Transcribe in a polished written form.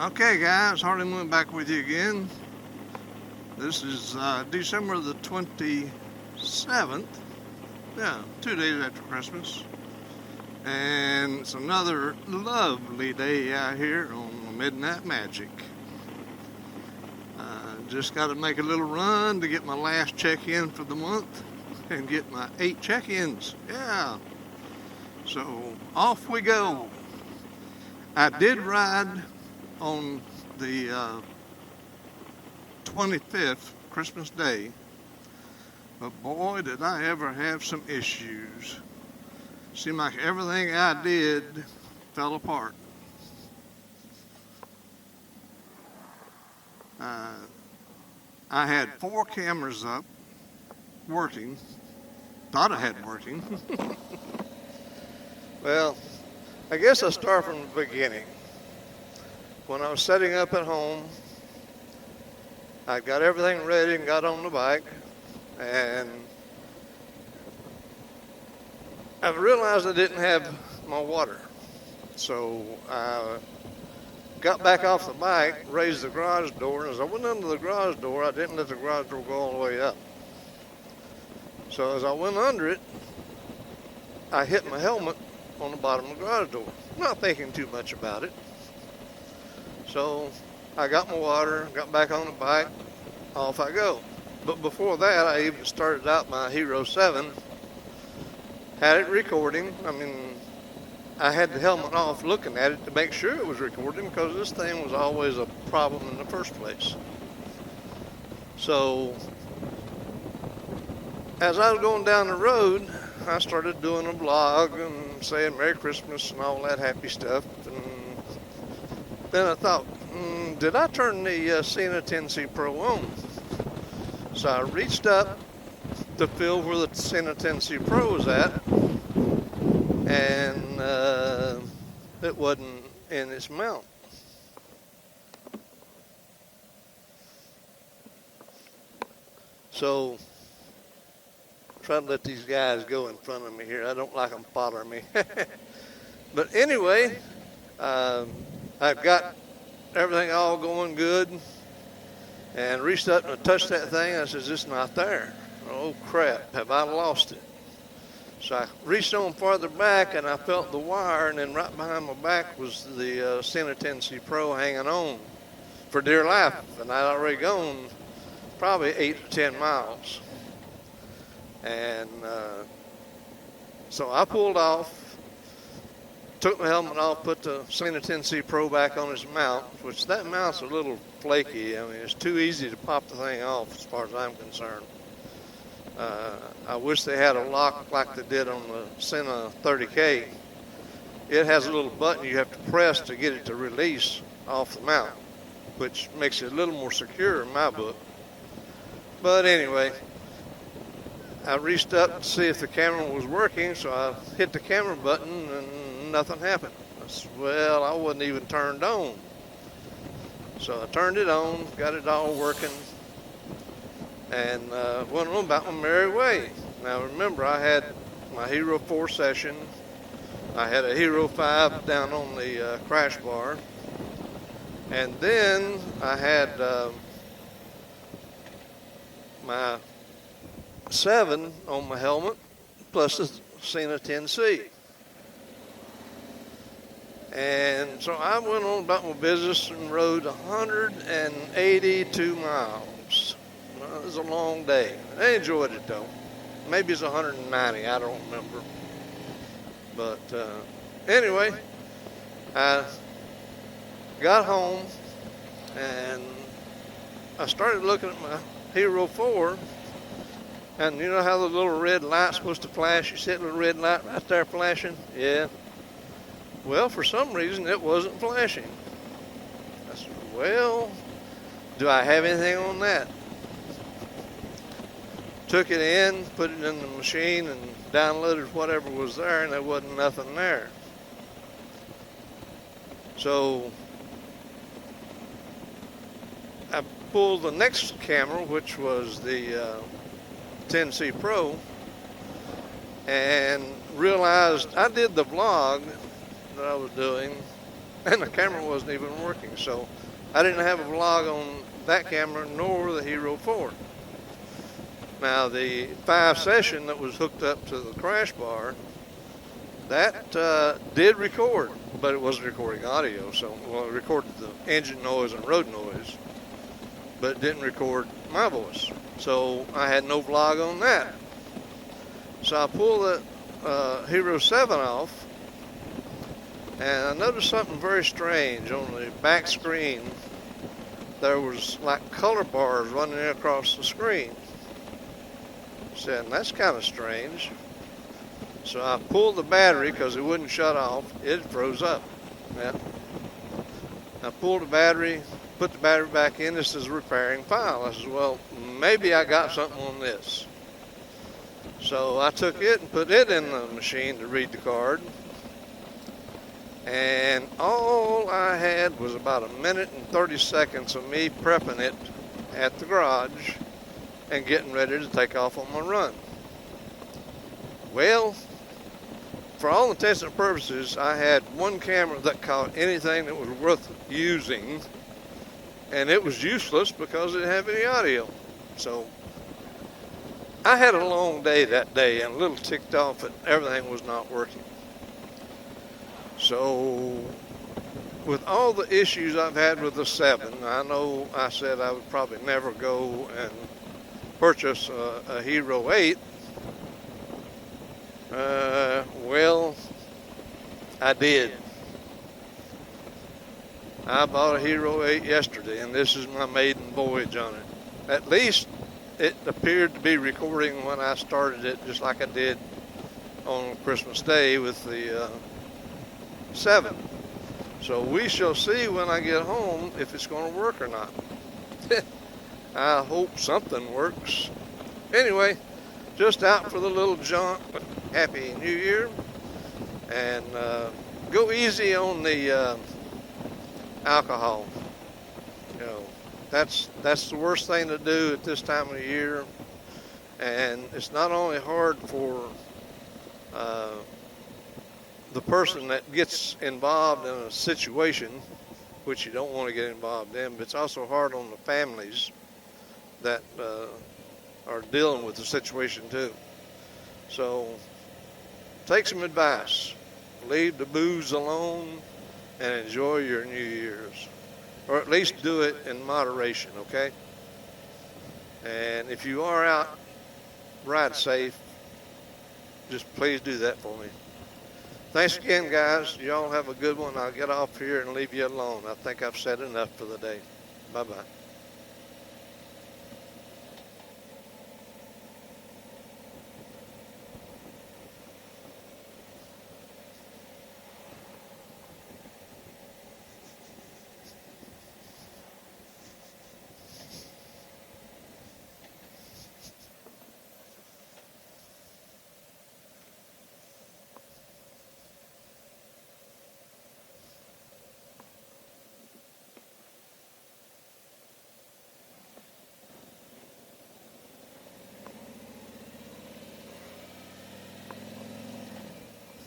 Okay guys, Harley went back with you again. This is December the 27th. Yeah, 2 days after Christmas. And it's another lovely day out here on Midnight Magic. Just got to make a little run to get my last check-in for the month and get my 8 check-ins. Yeah. So off we go. I did ride on the 25th, Christmas Day, but boy did I ever have some issues. Seemed like everything I did fell apart. I had 4 cameras up, working, thought I had working. Well, I guess I'll start from the beginning. When I was setting up at home, I got everything ready and got on the bike, and I realized I didn't have my water. So I got back off the bike, raised the garage door, and as I went under the garage door, I didn't let the garage door go all the way up. So as I went under it, I hit my helmet on the bottom of the garage door, not thinking too much about it. So I got my water, got back on the bike, off I go. But before that, I even started out my Hero 7, had it recording. I mean, I had the helmet off looking at it to make sure it was recording, because this thing was always a problem in the first place. So as I was going down the road, I started doing a vlog and saying Merry Christmas and all that happy stuff. And then I thought, did I turn the Sena 10C Pro on? So I reached up to feel where the Sena 10C Pro was at, and it wasn't in its mount. So try to let these guys go in front of me here. I don't like them following me. But anyway, I've got everything all going good, and reached up and touched that thing. I says, it's not there. Oh crap, have I lost it? So I reached on farther back, and I felt the wire, and then right behind my back was the Sena 10C Pro hanging on for dear life, and I'd already gone probably 8 to 10 miles. And so I pulled off, took my helmet off, put the Sena 10C Pro back on its mount, which that mount's a little flaky. I mean, it's too easy to pop the thing off as far as I'm concerned. I wish they had a lock like they did on the Sena 30K. It has a little button you have to press to get it to release off the mount, which makes it a little more secure in my book. But anyway, I reached up to see if the camera was working, so I hit the camera button and nothing happened. I said, well, I wasn't even turned on. So I turned it on, got it all working, and went on about my merry way. Now remember, I had my Hero 4 session, I had a Hero 5 down on the crash bar, and then I had my 7 on my helmet, plus the Sena 10C. And so I went on about my business and rode 182 miles. Well, it was a long day. I enjoyed it though. Maybe it's 190, I don't remember. But anyway, I got home and I started looking at my Hero 4. And you know how the little red light's supposed to flash? You see that little red light right there flashing? Yeah. Well, for some reason, it wasn't flashing. I said, well, do I have anything on that? Took it in, put it in the machine, and downloaded whatever was there, and there wasn't nothing there. So I pulled the next camera, which was the 10C Pro, and realized I did the vlog that I was doing and the camera wasn't even working. So I didn't have a vlog on that camera nor the Hero 4. Now the 5 session that was hooked up to the crash bar, that did record, but it wasn't recording audio. So, well, it recorded the engine noise and road noise, but it didn't record my voice. So I had no vlog on that. So I pulled the Hero 7 off, and I noticed something very strange. On the back screen, there was like color bars running across the screen. Said, that's kind of strange. So I pulled the battery because it wouldn't shut off. It froze up. Yeah. I pulled the battery, put the battery back in. This is a repairing file. I said, well, maybe I got something on this. So I took it and put it in the machine to read the card. And all I had was about 1 minute and 30 seconds of me prepping it at the garage and getting ready to take off on my run. Well, for all intents and purposes, I had one camera that caught anything that was worth using, and it was useless because it didn't have any audio. So I had a long day that day and a little ticked off that everything was not working. So with all the issues I've had with the 7, I know I said I would probably never go and purchase a Hero 8. Well, I did. I bought a Hero 8 yesterday, and this is my maiden voyage on it. At least it appeared to be recording when I started it, just like I did on Christmas Day with the 7. So we shall see when I get home if it's going to work or not. I hope something works. Anyway, just out for the little jaunt. Happy New Year. And go easy on the alcohol. You know, that's the worst thing to do at this time of the year. And it's not only hard for the person that gets involved in a situation, which you don't want to get involved in, but it's also hard on the families that are dealing with the situation too. So take some advice. Leave the booze alone and enjoy your New Year's. Or at least do it in moderation, okay? And if you are out, ride safe. Just please do that for me. Thanks again, guys. Y'all have a good one. I'll get off here and leave you alone. I think I've said enough for the day. Bye-bye.